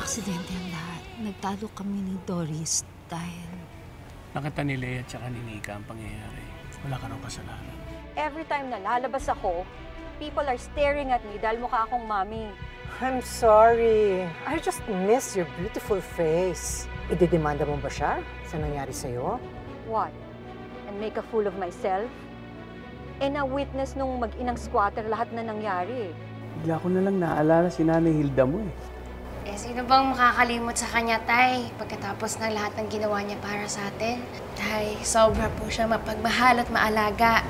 Aksidente ang lahat. Nagtalo kami ni Doris dahil... Nakita ni Lea at saka ni Nika ang pangyayari. Wala ka raw kasalanan. Every time na lalabas ako, people are staring at me dahil mukha akong mommy. I'm sorry. I just miss your beautiful face. Ididemanda mo ba siya sa nangyari sa'yo? What? And make a fool of myself? Na-witness nung mag-inang squatter lahat na nangyari. Bigla ko na lang naalala si Nanay Hilda mo eh. Sino bang makakalimot sa kanya, Tay? Pagkatapos ng lahat ng ginawa niya para sa atin. Tay, sobra po siya mapagmahal at maalaga.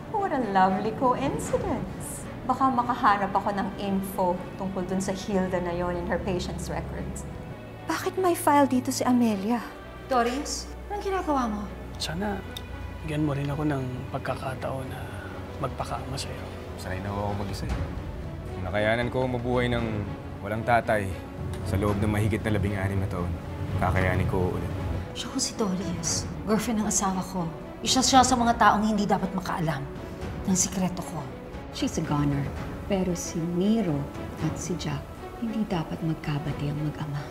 What a lovely coincidence. Baka makahanap ako ng info tungkol dun sa Hilda na yon in her patient's records. Bakit may file dito si Amelia? Doris, anong ginagawa mo? Sana, bigyan mo rin ako ng pagkakataon na magpakaama sa'yo. Sanay na ako mag-isa. Nakayanan ko mabuhay ng walang tatay sa loob ng mahigit na 16 na taon. Kakayanin ko ulit. Siya ko si Doris, girlfriend ng asawa ko. Isa siya sa mga taong hindi dapat makaalam ng sikreto ko. She's a goner. Pero si Miro at si Jack, hindi dapat magkabati ang mag-ama.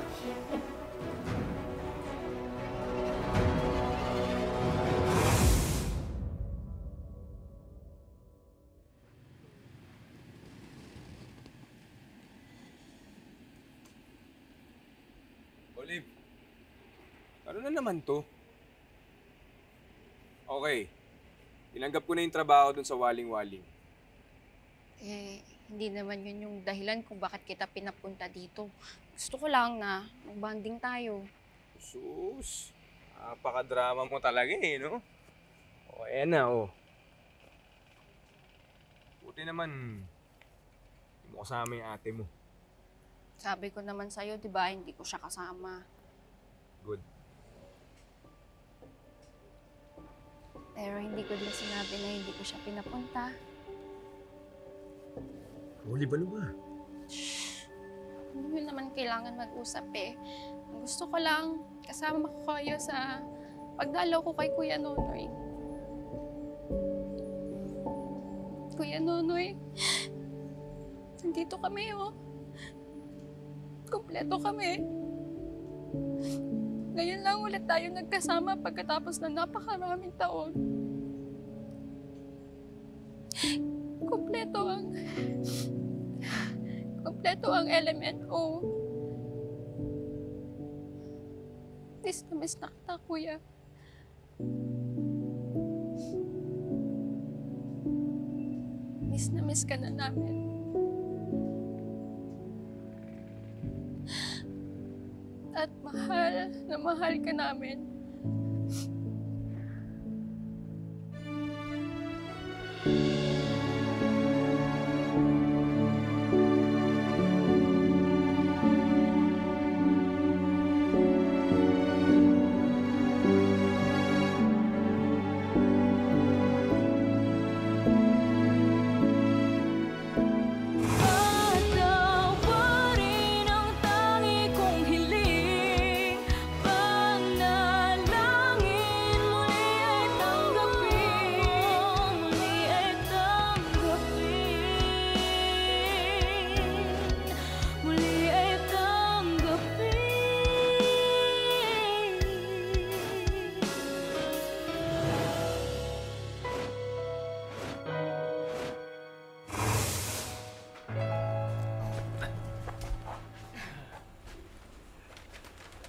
Olive, ano na naman to? Okay, tinanggap ko na yung trabaho dun sa waling-waling. Hindi naman yun yung dahilan kung bakit kita pinapunta dito. Gusto ko lang na mag-bonding tayo. Sus, napaka-drama mo talaga eh, no? O, ayan na, oh. Buti naman, hindi mo kasama yung ate mo. Sabi ko naman sa'yo, di ba, hindi ko siya kasama. Good. Pero hindi ko din sinabi na hindi ko siya pinapunta. Olive, ano ba? Hindi naman kailangan mag-usap eh. Ang gusto ko lang, kasama ko kayo sa pagdalaw ko kay Kuya Nonoy. Kuya Nonoy, nandito kami oh. Kompleto kami. Ngayon lang ulit tayo nagkasama pagkatapos ng napakaraming taon. Kompleto ang LMNO. Miss na kita, Kuya. Miss ka na namin. At mahal ka namin.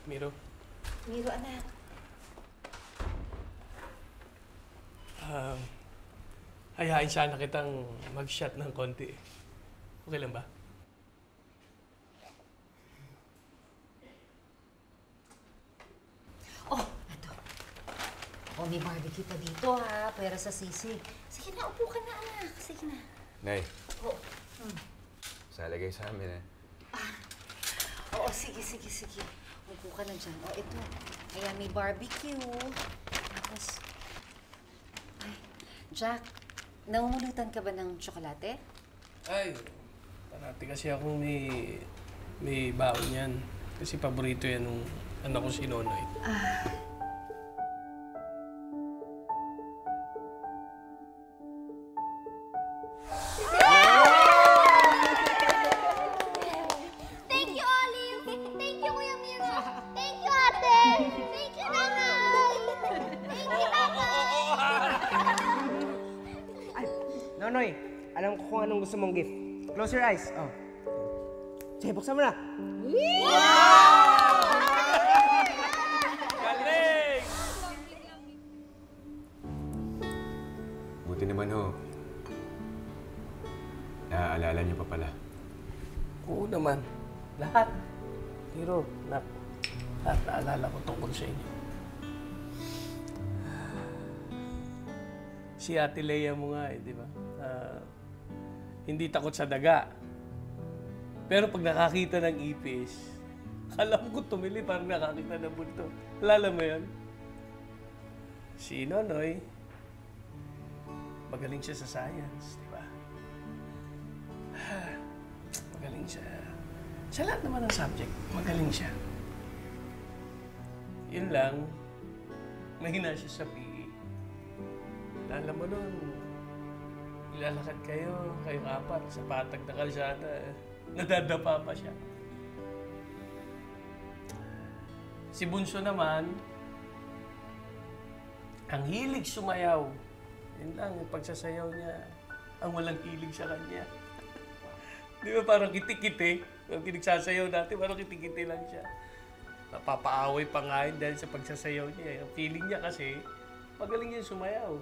Miro? Miro, anak. Hayain sana kitang mag-shot ng konti. Okay lang ba? Oh, ito. Oh, may barbecue pa dito ha, para sa sisig. Sige na, upo ka na, anak. Sige na. Nay, Oh. salagay sa amin eh. Oo, sige. Upo ka na dyan. Oh, ito. Kaya may barbecue. Tapos, ay, Jack, naumulutan ka ba ng tsokolate? Ay, parati kasi akong may baon yan. Kasi paborito yan nung anak ko si Nonoy. Thank you, Olive! Thank Noy, alam ko kung anong gusto mong gift. Close your eyes. Oh. Sige, buksan mo na. Galing! Buti naman ho. Naaalala niyo pa pala. Oo naman. Lahat. Pero, lahat naalala ko tungkol sa inyo. Si Ate Lea mo nga di ba? Hindi takot sa daga. Pero pag nakakita ng ipis, alam ko tumili parang nakakita ng bulto. Alala mo yun? Si Nonoy, magaling siya sa science, di ba? Magaling siya. Sa lahat naman ng subject, magaling siya. Yun lang, mahina siya sa PE. Alam mo nun, ilalakad kayong apat sa patag na kalsada. Nadadapa pa siya. Si Bunso naman, ang hilig sumayaw. Yun lang, yung pagsasayaw niya, ang walang hilig sa kanya. Di ba parang kiti-kiti? Yung pinagsasayaw natin, parang kiti-kiti lang siya. Napapaaway pa nga yun dahil sa pagsasayaw niya. Ang feeling niya kasi, magaling niya sumayaw.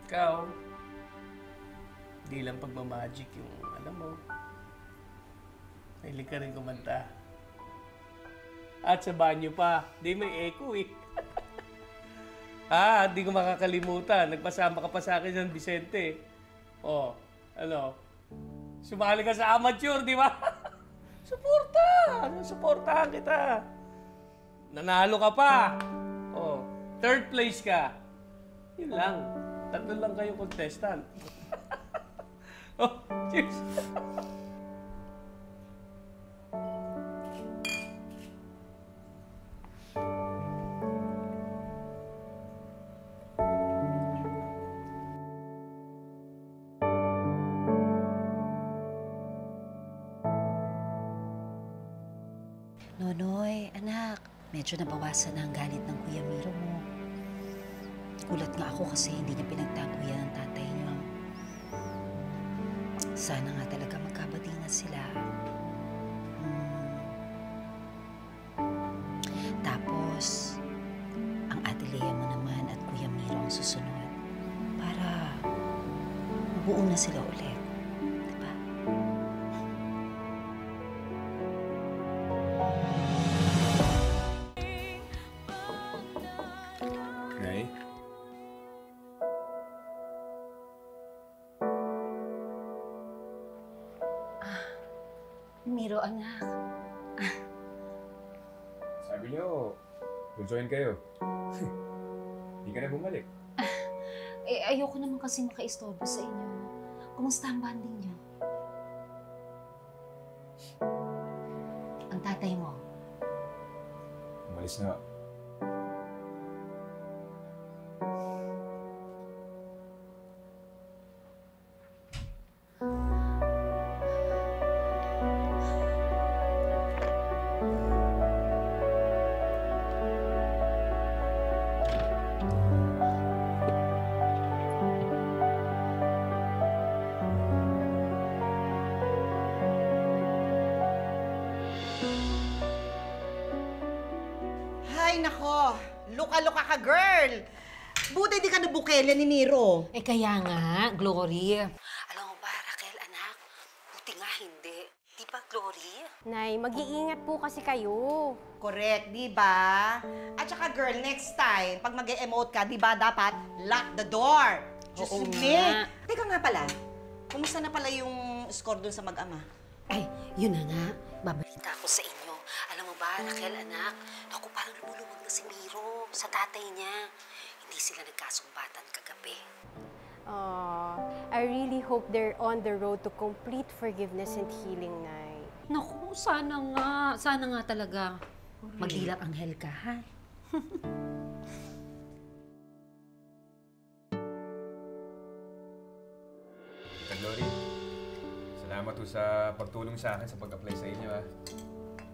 Ikaw, di lang pagmamagic yung, alam mo, mahilig ka rin kumanta. At sa banyo pa, di may echo eh. Di ko makakalimutan. Nagpasama ka pa sa akin San Vicente. Oh, ano, sumali ka sa amateur, di ba? Suportahan kita. Nanalo ka pa. Oh, 3rd place ka. Yun lang. 3 lang kayong contestant. Oh, cheers! Nonoy, anak, medyo nabawasan na ang galit ng Kuya Miro mo. Gulat nga ako kasi hindi niya pinagtago yan ng tatay niyo. Sana nga talaga magkabati na sila. Tapos, ang Ate Lea mo naman at Kuya Miro ang susunod para mabuo na sila ulit. Diba? Nay? Miro, anak. Sabi niyo, join kayo. Hindi ka na bumalik. Ayoko naman kasi makaistorbo sa inyo. Kumusta ang banding niyo? Ang tatay mo? Umalis na. Ay, nako. Luka-luka ka, girl. Buti di ka nabukele ni Nero. Kaya nga, Glory. Alam mo ba, Raquel, anak? Buti nga hindi. Di ba, Glory? Nay, mag-iingat po kasi kayo. Correct, di ba? At saka, girl, next time, pag mag-emote ka, di ba dapat lock the door? Just Oo me. nga. Teka nga pala, kumusta na pala yung score dun sa mag-ama? Ay, yun na nga. Babalita ako sa inyo. Alam mo ba, Raquel, anak? Naku, parang lumuluwag na si Miro sa tatay niya. Hindi sila nagkasumbatan kagabi. I really hope they're on the road to complete forgiveness and healing, Nay. Naku, sana nga. Sana nga talaga. Magdilang anghel ka, ha? Tita Glory, salamat po sa pagtulong sa akin sa pag-apply sa inyo, ha.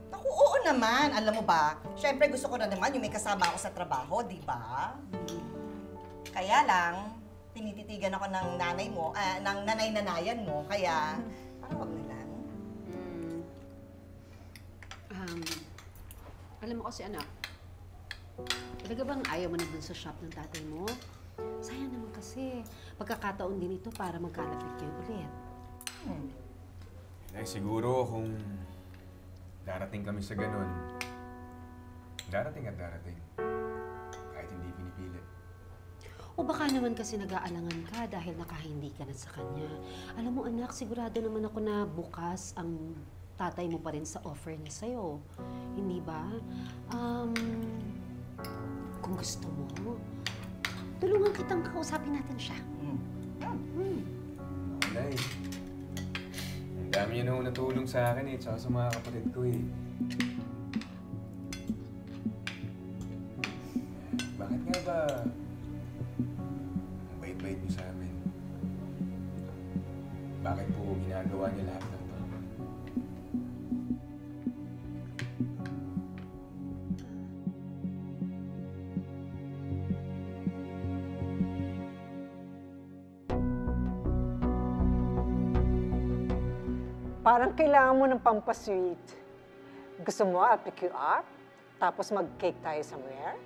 Naku, oo naman. Alam mo ba, syempre gusto ko na naman yung may kasama ako sa trabaho, di ba? Kaya lang, tinititigan ako ng nanay mo, ng nanay-nanayan mo, kaya parang wag na lang. Alam mo kasi anak, talaga bang ayaw mo na dun sa shop ng tatay mo? Sayang naman kasi, pagkakataon din ito para magkalapit kayo ulit. Ay, siguro kung darating kami sa ganun, darating at darating. Kahit hindi pinipilit. O baka naman kasi nag-aalangan ka dahil nakahindi ka na sa kanya. Alam mo anak, sigurado naman ako na bukas ang tatay mo pa rin sa offer niya sa'yo. Hindi ba? Kung gusto mo, tulungan kitang kausapin natin siya. Nay, ang dami niya na natulong sa akin tsaka sa mga kapatid ko Bakit nga ba ang bait-bait niyo sa amin? Bakit po ginagawa niya lahat ng to? Parang kailangan mo ng pampasweet. Gusto mo, I'll pick you up, tapos mag-cake tayo somewhere?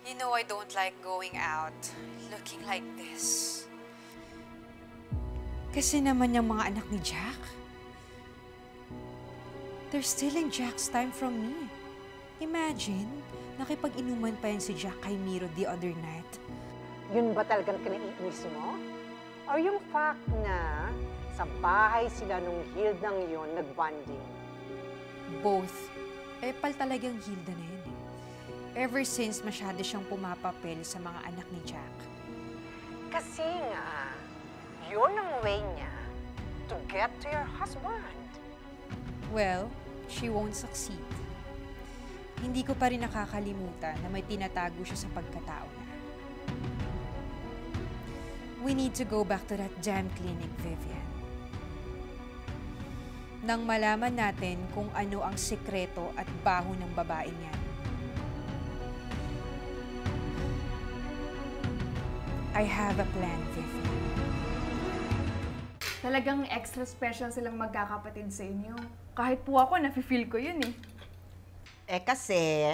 You know I don't like going out looking like this. Kasi naman yung mga anak ni Jack, they're stealing Jack's time from me. Imagine, nakipag-inuman pa yan si Jack kay Miro the other night. Yun ba talagang kinaiinis mo? Or yung fact na sa bahay sila nung Hildang yon nag-bonding? Both. Epal talagang Hilda na yun eh. Ever since masyado siyang pumapapel sa mga anak ni Jack. Kasi nga, yun ang way niya to get to your husband. Well, she won't succeed. Hindi ko pa rin nakakalimutan na may tinatago siya sa pagkatao na. We need to go back to that damn clinic, Vivian. Nang malaman natin kung ano ang sikreto at baho ng babae niya. I have a plan, Vivian. Talagang extra special silang magkakapatid sa inyo. Kahit po ako, nafe-feel ko yun eh. Eh kasi,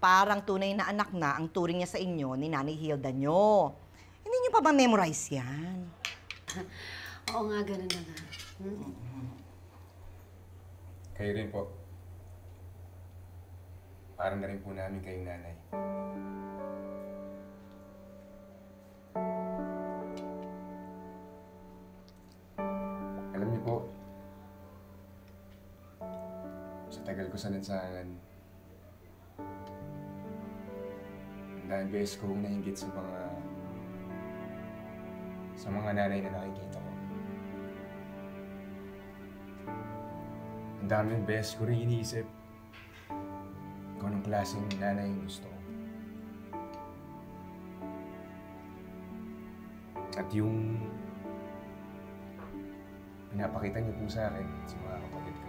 parang tunay na anak na ang turing niya sa inyo ni Nanay Hilda nyo. Hindi nyo pa ba memorize yan? Oo nga, ganun na nga. Kayo rin po. Parang na rin po namin kayong nanay. Alam niyo po, sa tagal ko sa lansangan, ang daming beses kong nainggit sa mga nanay na nakikita ko. Ang daming beses ko rin iniisip kung anong klaseng nanay yung gusto ko. At yung pinapakita niyo po sa akin sa mga kapatid ko.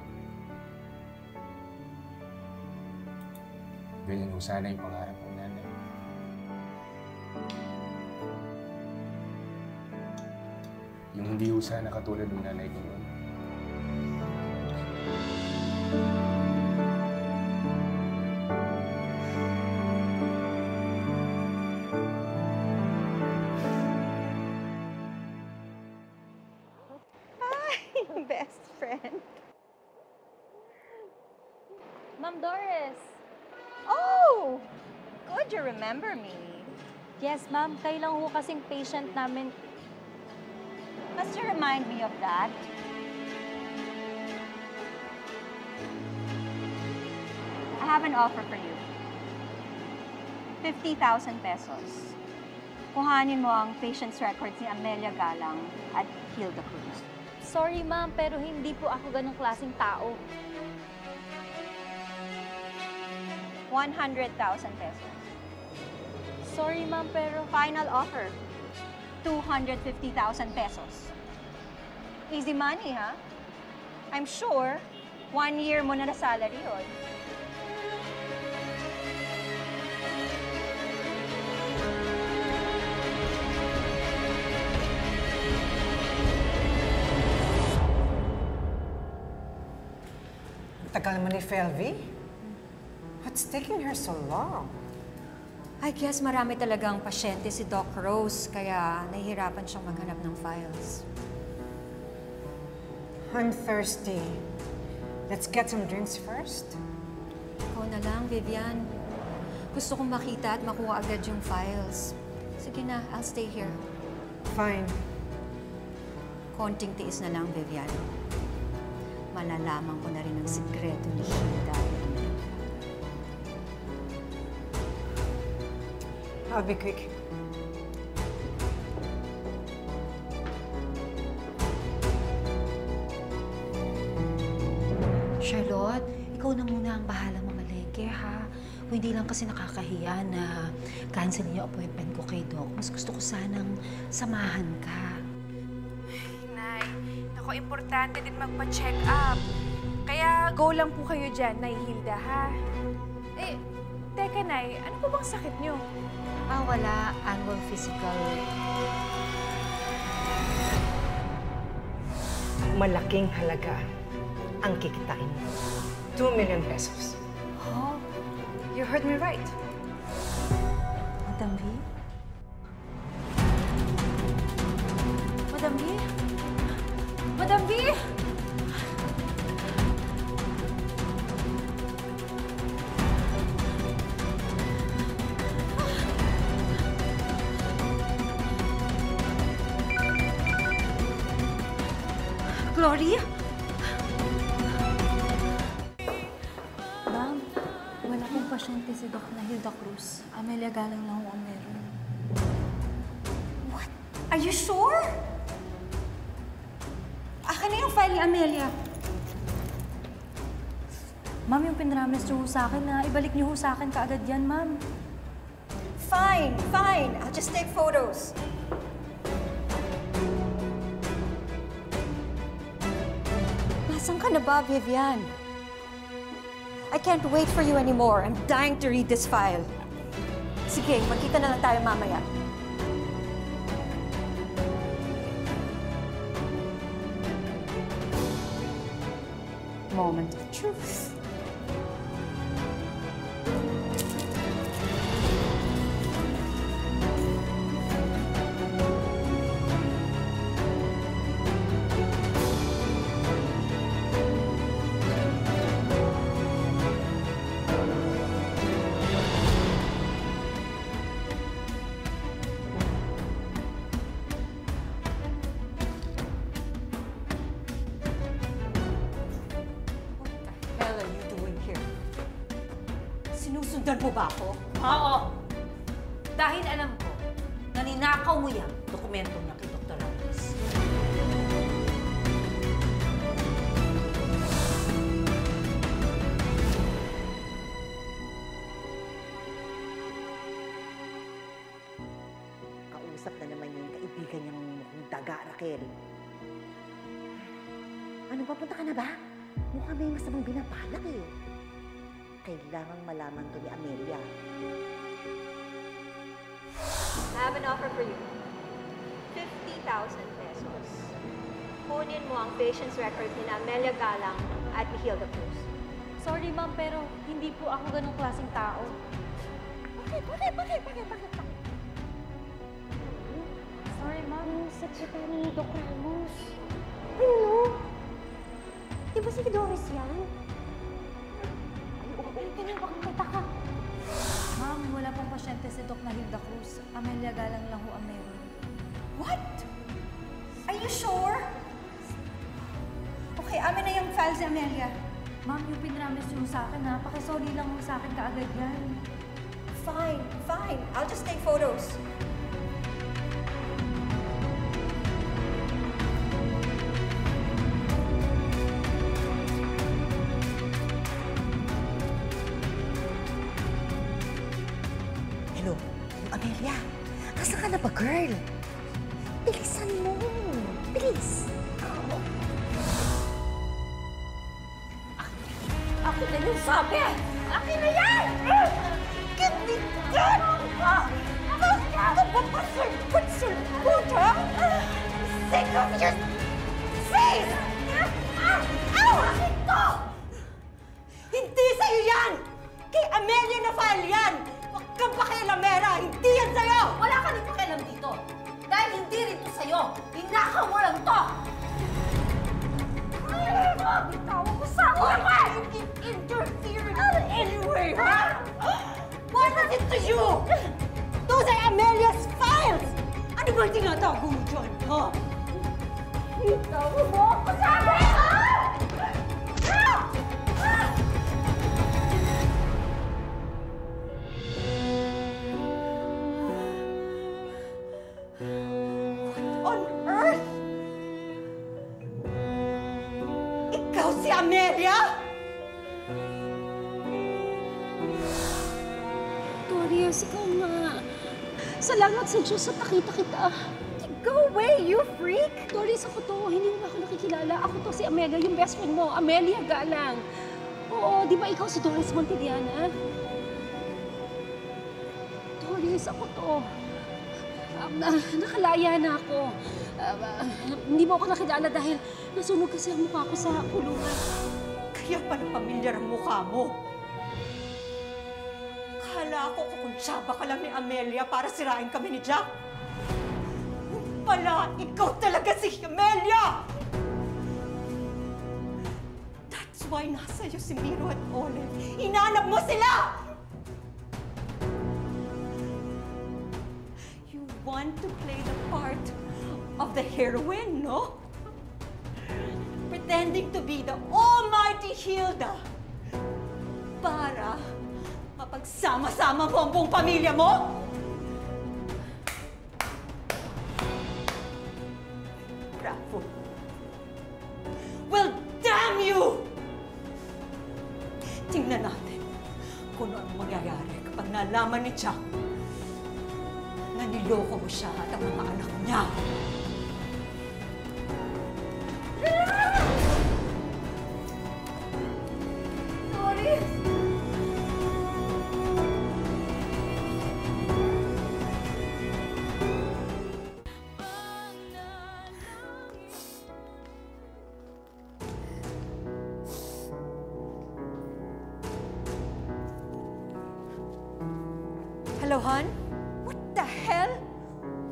Ganyan po sana yung pangarap ng nanay. Yung hindi po sana katulad ng nanay ko noon. Best friend. Ma'am Doris! Oh! Good you remember me. Yes, ma'am. Kayo lang ho kasing patient namin. Must you remind me of that? I have an offer for you. 50,000 pesos. Kuhanin mo ang patient's records ni Amelia Galang at Hilda Cruz. Sorry, ma'am, pero hindi po ako ganong klaseng tao. 100,000 pesos. Sorry, ma'am, pero... Final offer. 250,000 pesos. Easy money, ha? I'm sure, 1 year mo na salary yun. Tagal mo ni Felvy? What's taking her so long? I guess marami talagang pasyente si Doc Rose, kaya nahihirapan siyang maghanap ng files. I'm thirsty. Let's get some drinks first. Ikaw na lang, Vivian. Gusto kong makita at makuha agad yung files. Sige na, I'll stay here. Fine. Konting tiis na lang, Vivian. Malalaman ko na rin ang sikreto ni Hilda. I'll be quick. Charlotte, ikaw na muna ang bahala mamalengke, ha? Kung hindi lang kasi nakakahiya na cancel yung appointment ko kay Doc. Mas gusto ko sanang samahan ka. Nay, naku, importante din magpa-check up. Kaya go lang po kayo dyan, Nay Hilda, ha? Eh, teka, Nay, ano po bang sakit niyo? Wala. Annual physical. Malaking halaga ang kikitain mo. 2 million pesos. Oh, you heard me right. Madam V? Madam V? Madam V? Gloria? Ma'am, wala pong pasyente si Doc na Hilda Cruz. Amelia Galang lang ho ang meron. What? Are you sure? Akin na yung file ni Amelia. Ma'am, yung pinramis niyo ho sa akin na ibalik niyo ho sa akin kaagad yan, ma'am. Fine, fine. I'll just take photos. Nasaan ka na ba, Vivian? I can't wait for you anymore. I'm dying to read this file. Sige, magkita na lang tayo mamaya. Moment of truth. Sinusundan mo ba ako? Oo. Dahil alam ko, na ninakaw mo yung dokumentong na kay Dr. Ramos. Kausap na naman yung kaibigan niyang mukhang daga, Raquel. Ano, papunta ka na ba? Mukhang may masamang binabalak eh. Kailangang malaman to ni Amelia. I have an offer for you. 50,000 pesos. Kunin mo ang patient's records ni Amelia Galang at ni Hilda Cruz. Sorry, ma'am, pero hindi po ako ganong klaseng tao. Bakit? Sorry, ma'am. Sekretary ni Doc Ramos. Ano? Di ba si Doris yan? Ma'am, wala pong pasyente si Doc na Hilda Cruz. Amelia Galang lang ho ang meron. What? Are you sure? Okay, amin na yung files ni Amelia. Ma'am, yung pinramis niyo sa akin, ha? Pakisorry lang ho sa akin kaagad yan. Fine. I'll just take photos. Amelia, nasaan ka na ba, girl? Bilisan mo. Bilis. Ako na yung sabi! Akin na yan! Give me that! What's your foot, huh? Sick of your face! Ow! Ito! Why you keep interfering anyway, huh? What was it to you? Those are Amelia's files! Ano ba tinatago mo dyan, ha? Itago mo ako sa akin, ha? On earth? Ikaw si Amelia? Dorius, ikaw nga. Salamat sa Diyos sa nakita kita. Go away, you freak! Doris, ako to. Hindi mo ako nakikilala. Ako to si Amelia, yung best friend mo. Amelia Galang. Oo, di ba ikaw si Doris Montediana? Doris, ako to. Nakalaya na ako. Hindi mo ako nakilala dahil nasunog kasi ang mukha ko sa kulungan. Kaya pala pamilyar ang mukha mo. Kala ko kukuntsaba ka lang ni Amelia para sirain kami ni Jack. Pala, ikaw talaga si Amelia! That's why nasa iyo si Miro at Olive. Hinanap mo sila! You want to play the part of the heroine, no? Pretending to be the almighty Hilda para mapagsama-sama mo ang buong pamilya mo? Bravo. Well, damn you! Tingnan natin kung ano mangyayari kapag nalaman ni Jack na niloko mo siya at ang mga anak niya. Doris! Hello, hon? What the hell?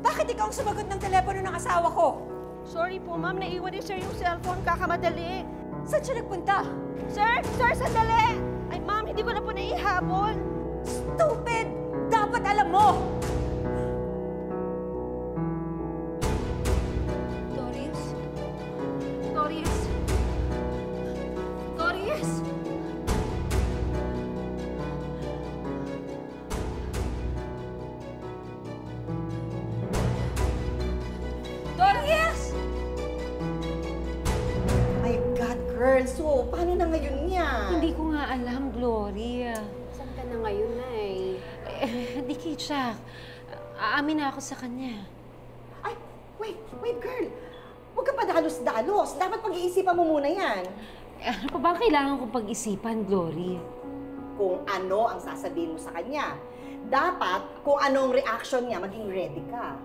Bakit ikaw ang sumagot ng telepono ng asawa ko? Sorry po, ma'am. Naiwan ni sir yung cellphone. Kakamadali. Saan siya nagpunta? Sir! Sir, sandali! Ay, ma'am, hindi ko na po naihabol. Stupid! Dapat alam mo! Doris? Doris? Doris? Doris! My God, girl. So, paano na ngayon yan? Hindi ko nga alam, Gloria. Saan ka na ngayon, Nay? Di kay Jack. Aamin na ako sa kanya. Ay, wait, girl. Huwag ka pa dalos-dalos. Dapat pag-iisipan mo muna yan. Ano pa ba ang kailangan kong pag-isipan, Glory? Kung ano ang sasabihin mo sa kanya. Dapat, kung anong reaction niya, maging ready ka.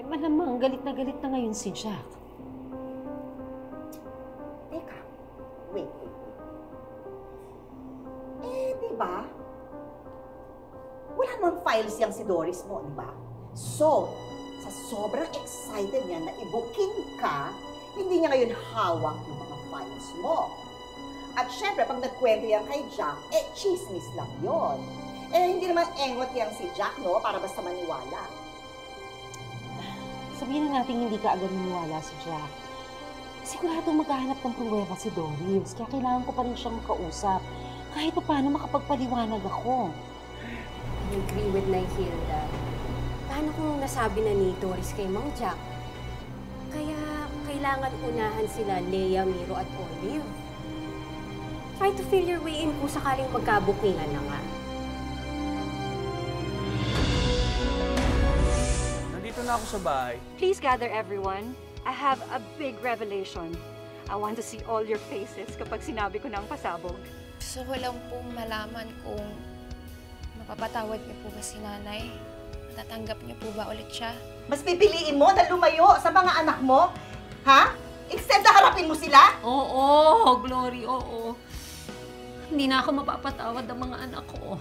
Malamang galit na ngayon si Jack. Teka, wait. Diba? Wala namang files yang si Doris mo, diba? So, sa sobrang excited niya na i-booking ka, hindi niya ngayon hawak yung mga files mo. At syempre, pag nagkwento yan kay Jack, chismis lang yon. Hindi naman engot yang si Jack, no? Para basta maniwala. Sabihin na natin hindi ka agad maniwala si Jack. Sigurado maghahanap ng pruweba si Doris, kaya kailangan ko pa rin siyang kausap. Kahit pa paano makapagpaliwanag ako. I agree with Hilda. Paano kung nasabi na ni Doris kay Mang Jack? Kaya kailangan unahan sila Leia, Miro at Olive. Try to feel your way in kung sakaling magkabukingan na nga. Nandito na ako sa bahay. Please gather everyone. I have a big revelation. I want to see all your faces kapag sinabi ko na ang pasabog. Gusto ko lang pong malaman kung mapapatawad niyo po ba si nanay? Matatanggap niyo po ba ulit siya? Mas pipiliin mo na lumayo sa mga anak mo? Ha? Instead na harapin mo sila? Oo, Glory, oo. Hindi na ako mapapatawad ng mga anak ko.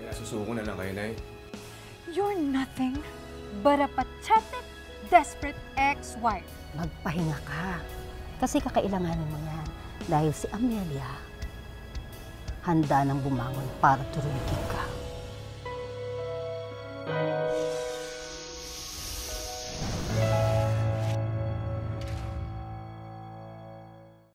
Kaya susuko na lang kayo, Nay. You're nothing but a pathetic, desperate ex-wife. Magpahinga ka. Kasi kakailanganin mo yan. Dahil si Amelia, handa nang bumangon para turugin ka.